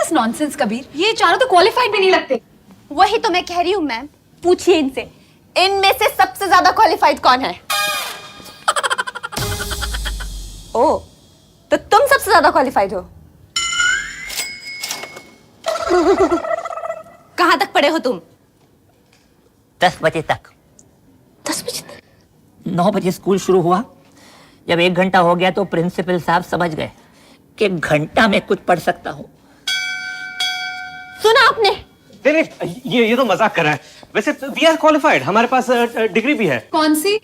This nonsense Kabir? ये चारों तो क्वालिफाइड भी नहीं लगते। वही तो मैं कह रही हूँ मैम, पूछिए इनसे, इनमें से सबसे ज्यादा क्वालिफाइड कौन है? ओ, तो तुम सबसे ज्यादा क्वालिफाइड हो। कहां तक पढ़े हो तुम? 10 बजे तक। 10 बजे तक? 9 बजे स्कूल शुरू हुआ। जब 1 घंटा हो गया तो प्रिंसिपल साहब समझ गए कि घंटा में कुछ पढ़ सकता हूँ। सुना आपने? नहीं, ये तो मजाक कर रहा है। वैसे वी आर क्वालिफाइड, हमारे पास डिग्री भी है। कौन सी?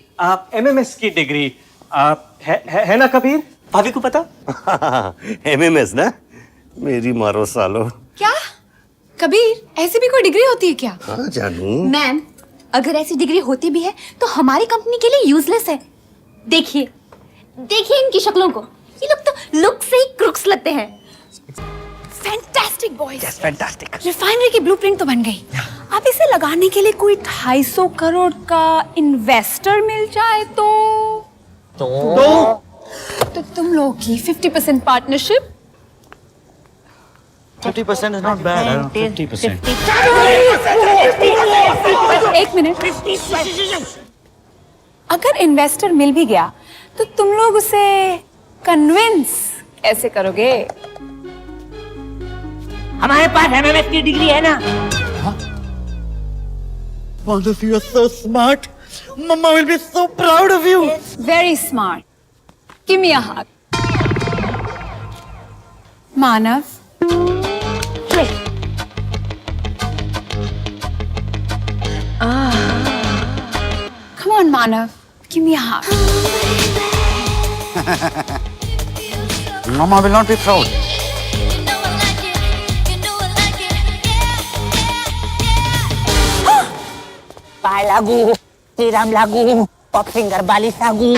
MMS की डिग्री है ना कबीर? भाभी को पता? MMS ना, मेरी मारो सालो। क्या कबीर, ऐसी भी कोई डिग्री होती है क्या? हाँ जानू। मैम, अगर ऐसी डिग्री होती भी है तो हमारी कंपनी के लिए यूजलेस है। देखिए देखिए इनकी शक्लों को, ये लोग तो लुक से ही क्रुक्स लगते हैं। Fantastic boys. Yes, fantastic. Refinery की ब्लूप्रिंट तो बन गई। अब इसे लगाने के लिए कोई 250 करोड़ का इन्वेस्टर मिल जाए तो तुम लोगों की 50% पार्टनरशिप। 50% is not bad. 50%. एक मिनट, अगर इन्वेस्टर मिल भी गया तो तुम लोग उसे कन्विंस कैसे करोगे? हमारे पास MMS की डिग्री है ना। All of you are so smart. Mama will be so proud of you. Very smart. Give me a hug. Manav. Come on, Manav. Give me a hug. Mama will not be proud. पाय लागू, श्रीराम लागू, pop finger बाली सागू।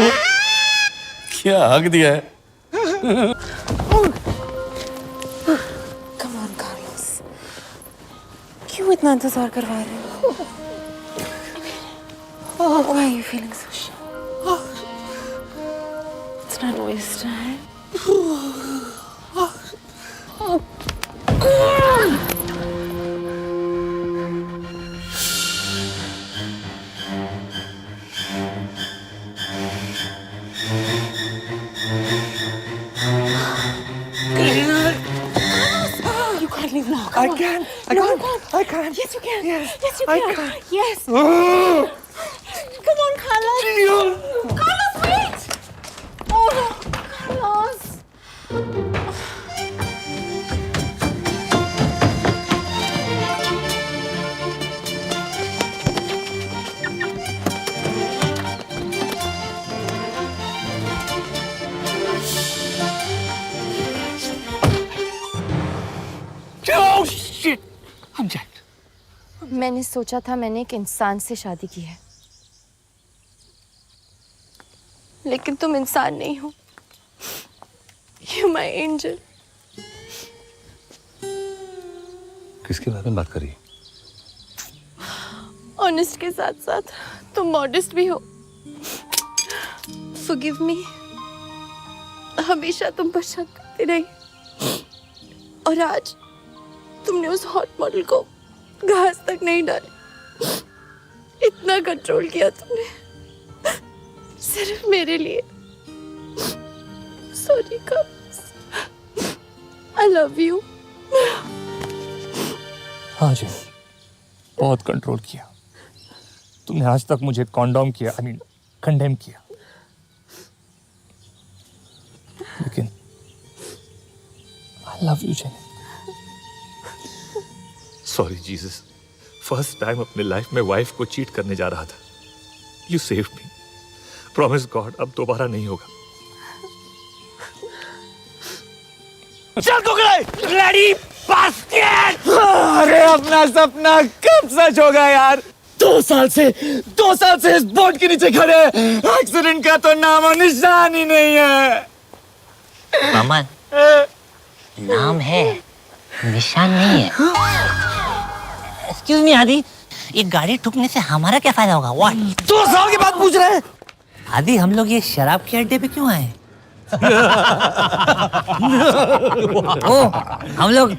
क्या हक दिया है? Come on, Carlos. क्यों इतना इंतजार करवा रहे हो? Why are you feeling so shy? It's not waste time. You can't leave now. Come on. I can. Yes, you can. Yes, Yes, you I can. can. Yes. Come on, Carlos. Carlos, wait. Oh, no. Carlos. Oh shit! I'm jacked. मैंने सोचा था मैंने एक इंसान से शादी की है, लेकिन तुम इंसान नहीं हो। You my angel. किसके बारे में बात कर रही है? ऑनेस्ट के साथ साथ तुम मॉडेस्ट भी हो। Forgive me. हमेशा तुम पर शक करती रही, और आज तुमने उस हॉट मॉडल को घास तक नहीं डाली। इतना कंट्रोल किया तुमने सिर्फ मेरे लिए। Sorry Carlos, I love you. हाँ जी, बहुत कंट्रोल किया तुमने। आज तक मुझे कॉन्डोम किया, कंडेम किया, लेकिन I love you jenny. Sorry Jesus, first time अपने लाइफ में वाइफ को चीट करने जा रहा था। You saved me. Promise God अब दोबारा नहीं होगा। चल कुकड़े! Bloody basket! अरे अपना सपना कब सच होगा यार? 2 साल से इस बोट के नीचे खड़े हैं। एक्सीडेंट का तो नाम और निशान ही नहीं है। अमन, नाम है, निशान नहीं है। एक्सक्यूज मी आदि, ये गाड़ी ठुकने से हमारा क्या फायदा होगा? व्हाट? 2 साल के बाद पूछ रहे हैं? आदि, हम लोग ये शराब के अड्डे पे क्यों आए? ओ, हम लोग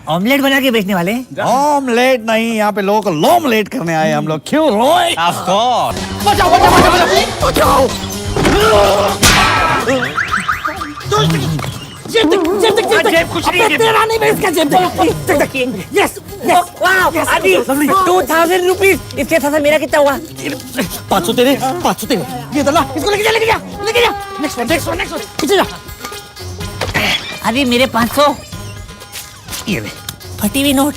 ऑमलेट बना के बेचने वाले हैं। ऑमलेट नहीं, यहाँ पे लोगों को लोमलेट करने आए हम लोग। क्यों रोए? Of course. जेब कुछ नहीं है। तेरा नहीं, मैं इसका जेब यस यस वाओ आदि 2000 रुपीस। इसके साथ मेरा कितना हुआ? 500 तेरे, 500 तेरे। ये दला, इसको लेके जा, लेके जा, लेके जा। Next one, next one, next one. पीछे जा। अरे मेरे 500 ये ले फटी हुई नोट।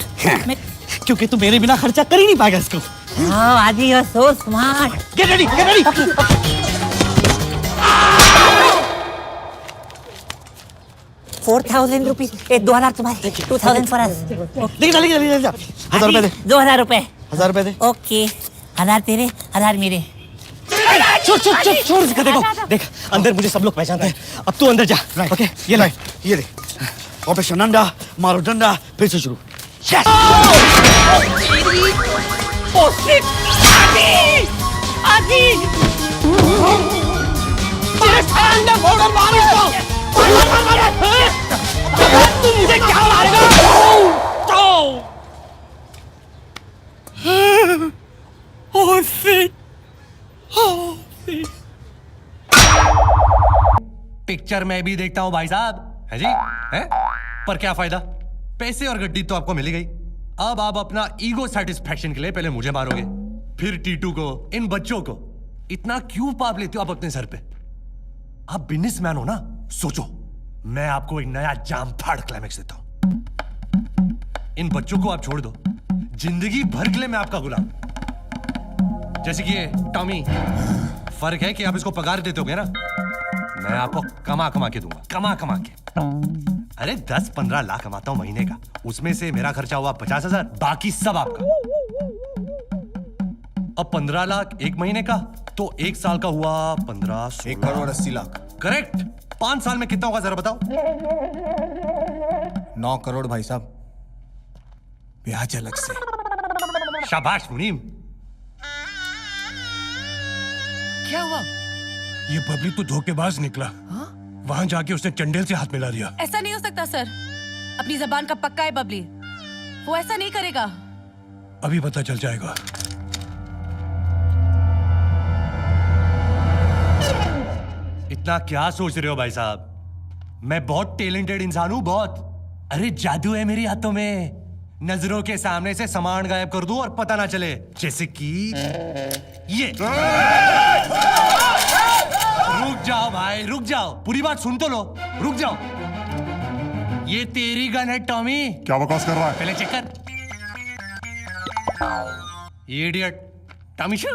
क्योंकि तू मेरे बिना खर्चा कर ही नहीं पाएगा इसको। हाँ Aadi you are so smart. Get ready, get ready. 4000 rupees. 2000 तुम्हारे, 2000 फॉर अस। लेके जा, लेके जा, लेके जा। 1000 रुपए दे, 2000 रुपए। 1000 रुपए दे। ओके, 1000 तेरे, 1000 मेरे। छोड़ छोड़ छोड़ छोड़ इसका। देखो देख, अंदर मुझे सब लोग पहचानते हैं। अब तू अंदर जा। ओके, ये ले, ये ले। ऑपरेशन नंदा, मारो डंडा, फिर से शुरू। पिक्चर मैं भी देखता हूँ भाई साहब, है जी, है? पर क्या फायदा? पैसे और गड्डी तो आपको मिली गई। अब आप अपना ईगो सेटिस्फैक्शन के लिए पहले मुझे मारोगे, फिर टीटू को, इन बच्चों को। इतना क्यों पाप लेते हो आप अपने सर पे? आप बिजनेसमैन हो ना, सोचो। मैं आपको एक नया जाम फाड़ क्लाइमेक्स देता हूं। इन बच्चों को आप छोड़ दो, जिंदगी भर के लिए मैं आपका गुलाम। जैसे कि ये टॉमी, फर्क है कि आप इसको पगार देते होगे ना, मैं आपको कमा कमा के दूंगा, कमा कमा के। अरे 10-15 लाख कमाता हूं महीने का, उसमें से मेरा खर्चा हुआ 50,000, बाकी सब आपका। अब 15 लाख एक महीने का, तो एक साल का हुआ 15, 1 करोड़ 80 लाख। करेक्ट। 5 साल में कितना होगा जरा बताओ? 9 करोड़ भाई साहब, ब्याज अलग से। शाबाश मुनीम। क्या हुआ? ये बबली तो धोखेबाज निकला। वहां जाके उसने चंडेल से हाथ मिला दिया। ऐसा नहीं हो सकता सर, अपनी जबान का पक्का है बबली, वो ऐसा नहीं करेगा। अभी पता चल जाएगा। इतना क्या सोच रहे हो भाई साहब? मैं बहुत टैलेंटेड इंसान हूं, बहुत। अरे जादू है मेरी हाथों में, नजरों के सामने से सामान गायब कर दूं और पता ना चले। जैसे कि ये। रुक जाओ भाई, रुक जाओ, पूरी बात सुन तो लो, रुक जाओ। ये तेरी गन है टॉमी। क्या बकवास कर रहा है? पहले चेक कर। ये इडियट टॉमी शू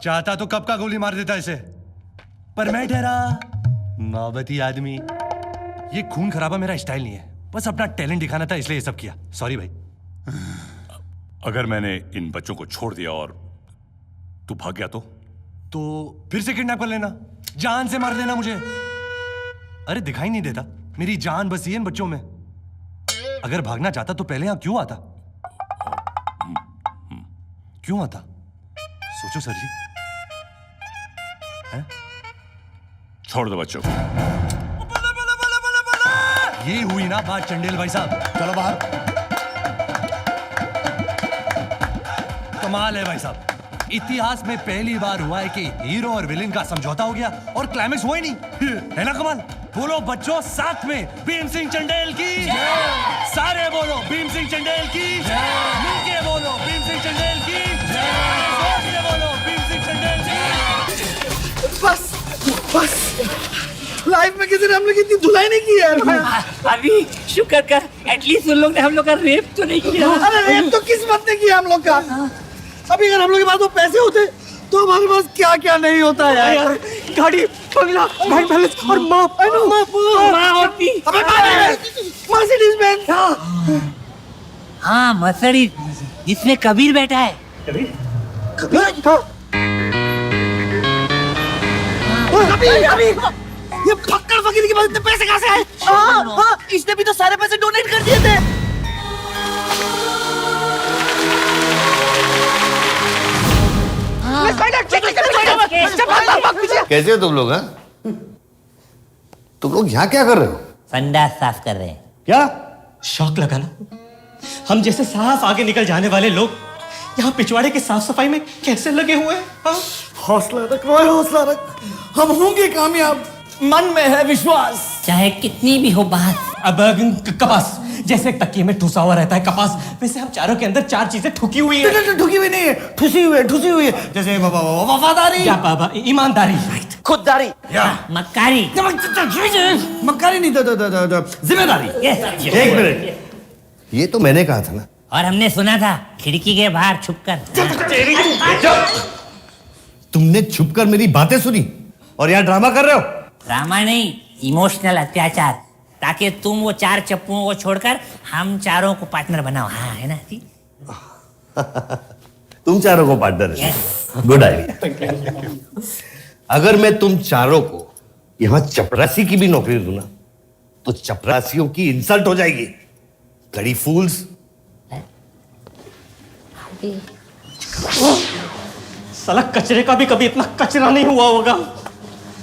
चाहता तो कब का गोली मार देता इसे, पर मैं डरा। नौबती आदमी। ये खून खराबा मेरा स्टाइल नहीं है, बस अपना टैलेंट दिखाना था, इसलिए ये सब किया। सॉरी भाई। अगर मैंने इन बच्चों को छोड़ दिया और तू भाग गया तो फिर से किडनैप कर लेना, जान से मार देना मुझे। अरे दिखाई नहीं देता, मेरी जान बसी है इन बच्चों में। अगर भागना चाहता तो पहले यहां क्यों आता? क्यों आता? सोचो सर जी। है? छोड़ दो बच्चों को। ये हुई ना बात चंडेल भाई साहब। चलो बाहर। कमाल है भाई साहब, इतिहास में पहली बार हुआ है कि हीरो और विलेन का समझौता हो गया और क्लाइमेक्स हुआ ही नहीं। है ना कमाल? बोलो बच्चों साथ में, भीम सिंह चंडेल की। सारे बोलो भीम सिंह चंडेल की। मिलके बोलो भीम सिंह चंडेल की। जोर से बोलो भीम सिंह चंडेल की। बस बस, लाइफ में किसी ने हम लोग इतनी धुलाई नहीं की यार। अभी शुक्र कर, एटलीस्ट उन लोग ने हम लोग का रेप तो नहीं किया। अरे रेप तो किस्मत ने किया हम लोग का। अभी अगर हम लोग के पास वो पैसे होते तो हमारे पास क्या क्या नहीं होता है यार। गाड़ी, बंगला, बैंक बैलेंस और माँ होती। अबे मर्सिडीज बेंज। हाँ मर्सिडीज, जिसमें कबीर बैठा है। कबीर, ये फक्कड़ फकीर के पास इतने पैसे कहाँ से आए? हाँ, इसने भी तो सारे पैसे डोनेट कर दिए थे। कैसे हो तुम लोग? हाँ तुम लोग यहाँ क्या कर रहे हो? संडास साफ कर रहे हैं। क्या शौक लगा ना? हम जैसे साफ आगे निकल जाने वाले लोग यहाँ पिछवाड़े की साफ सफाई में कैसे लगे हुए हैं? हाँ? हौसला रख रॉय, हौसला रख, हम होंगे कामयाब, मन में है विश्वास। चाहे कितनी भी हो बात। अब कपास जैसे एक तकिए में ठुसा हुआ रहता है कपास, वैसे हम चारों के अंदर चार चीजें ठुकी हुई है। ठुकी हुई नहीं है, ठुसी हुई है। जैसे वफादारी, ईमानदारी, खुददारी, मक्कारी, मक्कारी नहीं, जिम्मेदारी। एक मिनट, ये तो मैंने कहा था ना। और हमने सुना था खिड़की के बाहर छुपकर। तुमने छुपकर मेरी बातें सुनी और यहाँ ड्रामा कर रहे हो? ड्रामा नहीं, इमोशनल अत्याचार, ताकि तुम वो चार चप्पुओं को छोड़कर हम चारों को पार्टनर बनाओ। हाँ है ना जी? तुम चारों को पार्टनर है, गुड आइडिया। अगर मैं तुम चारों को यहाँ चपरासी की भी नौकरी दूं ना, तो चपरासियों की इंसल्ट हो जाएगी। ब्लडी फूल्स। साला कचरे का भी कभी इतना कचरा नहीं हुआ होगा।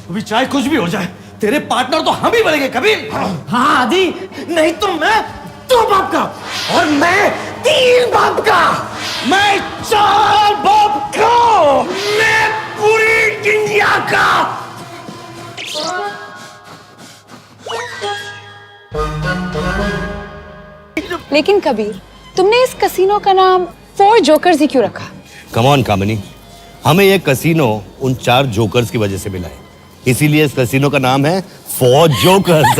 अभी चाहे कुछ भी हो जाए, तेरे पार्टनर तो हम ही बनेंगे कबीर। हाँ आदि, नहीं तो मैं 2 बाप का और मैं 3 बाप का, मैं 4 बाप का, मैं पूरी इंडिया का। लेकिन कबीर, तुमने इस कसीनो का नाम 4 जोकर्स ही क्यों रखा? कम ऑन कामिनी, हमें यह कसीनो उन 4 जोकर्स की वजह से मिला है, इसीलिए इस कसीनो का नाम है 4 जोकर्स।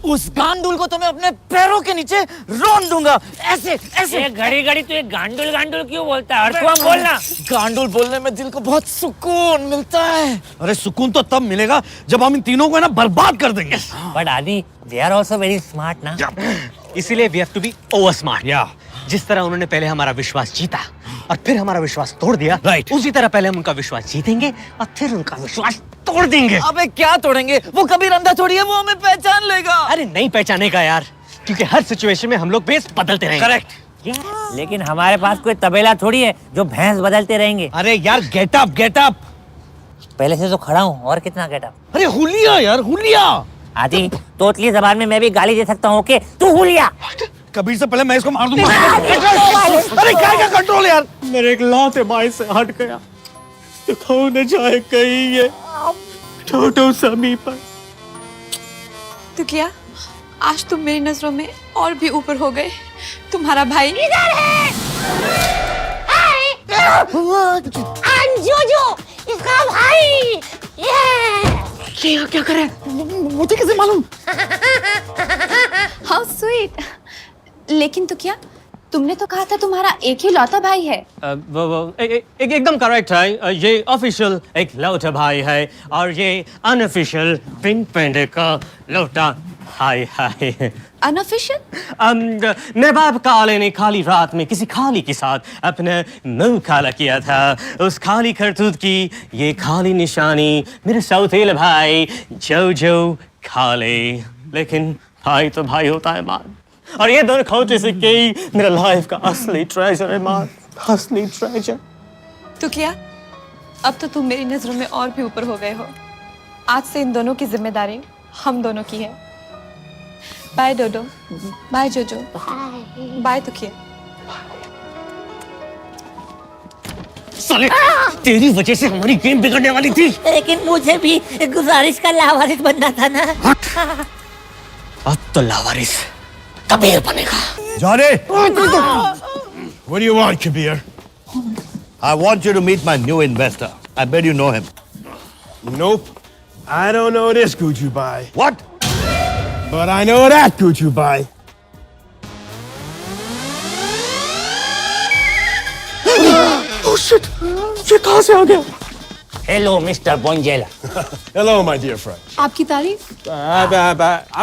उस गांडुल को तो मैं अपने पैरों के नीचे रोन दूंगा, ऐसे ऐसे। घड़ी घड़ी तू एक गांडुल गांडुल क्यों बोलता है? और तू हम बोलना। गांडुल बोलने में दिल को बहुत सुकून मिलता है। अरे सुकून तो तब मिलेगा जब हम इन तीनों को ना बर्बाद कर देंगे। But Aadi, they are also very smart ना। इसीलिए we have to be over smart. जिस तरह उन्होंने पहले हमारा विश्वास जीता और फिर हमारा विश्वास तोड़ दिया, राइट, उसी तरह पहले हम उनका विश्वास जीतेंगे और फिर उनका विश्वास तोड़ देंगे। अबे क्या तोड़ेंगे? वो कभी अंधा थोड़ी है, वो हमें पहचान लेगा। अरे नहीं पहचानेगा यार, क्योंकि हर सिचुएशन में हम लोग बेस बदलते रहेंगे। करेक्ट। लेकिन हमारे पास कोई तबेला थोड़ी है जो भैंस बदलते रहेंगे। अरे यार गेट अप, गेट अप। पहले से तो खड़ा हूँ, और कितना गेट अप? अरे हुलिया यार, हुलिया। आदि, तोतली जबान में मैं भी गाली दे सकता हूँ। ओके, तू हुलिया। कबीर से पहले मैं इसको मार दूंगा। अरे क्या क्या कंट्रोल यार। मेरे एक लाते बाई से हट गया तो कौन न जाए कहीं ये छोटो समी पर। तो क्या आज तुम मेरी नजरों में और भी ऊपर हो गए? तुम्हारा भाई इधर है। जोजो, इसका भाई। ये क्या कर रहा है? मुझे कैसे मालूम? How sweet. लेकिन तो क्या, तुमने तो कहा था तुम्हारा एक ही लौता भाई है। एकदम करेक्ट है। ये ऑफिशियल एक लौटा भाई है और ये अनऑफिशियल पिंक पेंडे का लौटा भाई है। अनऑफिशियल? नवाब काले ने खाली रात में किसी खाली के साथ अपना मुंह काला किया था। उस खाली करतूत की ये खाली निशानी मेरे सौतेले भाई जो खाले। लेकिन भाई तो भाई होता है मान, और ये दोनों खोटे सिक्के ही मेरा लाइफ का असली ट्रेजर है मान, असली ट्रेजर। तो क्या, अब तो तुम मेरी नजरों में और भी ऊपर हो गए हो। आज से इन दोनों की जिम्मेदारी हम दोनों की है। बाय डोडो, बाय जोजो, बाय तो क्या। साले, तेरी वजह से हमारी गेम बिगड़ने वाली थी। लेकिन मुझे भी गुजारिश का लावारिस बनना था ना। अब तो लावारिस कबीर बनेगा। Johnny! What do you want, Kabir? I want you to meet my new investor. I bet you know him. Nope. I don't know this Gucci Bai. What? But I know that Gucci Bai. Oh shit! ये कहाँ से आ गया? Hello mister Bonjela. Hello, my dear friend. आपकी तारीफ?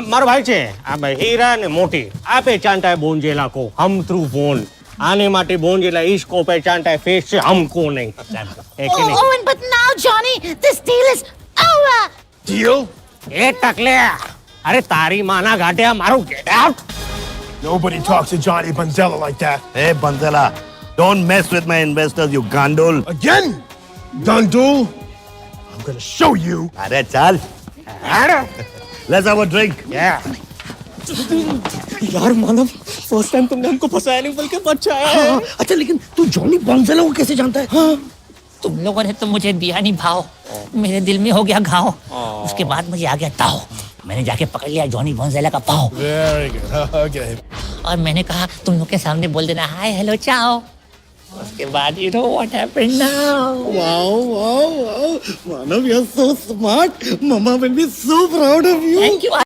मारो भाई छे, अब हीरा ने मोटी आपे जानता है बोंजेला को हम थ्रू फोन आने माटे बोंजेला इसको पहचानता है फेस से, हमको नहीं पहचानता है कि नहीं? Owen, but now Johnny, this deal is over. Deal? ए टकले, अरे तारी माना घाटे मारो, get out. Nobody talks to Johnny Banzella like that. Hey, Bandela. Don't mess with my investors, you gandul. Again? Gandul? I'm gonna show you. अरे चल. Let's have a drink. Yeah. यार मानव first time तुमने हमको फंसाया नहीं बल्कि बचाया है। अच्छा लेकिन तू जॉनी बॉन्जेलो को कैसे जानता है? तुम लोगों ने तो मुझे दिया नहीं भाव, मेरे दिल में हो गया घाव। उसके बाद मुझे आ गया ताव, मैंने जाके पकड़ लिया जॉनी बॉन्जेला का पाव। Very good. Okay. और मैंने कहा तुम लोग के सामने बोल देना हाय हेलो चाओ। उसके बाद you know what happened now? Wow. Manav, you're so smart. Mama will be so proud of you. Thank you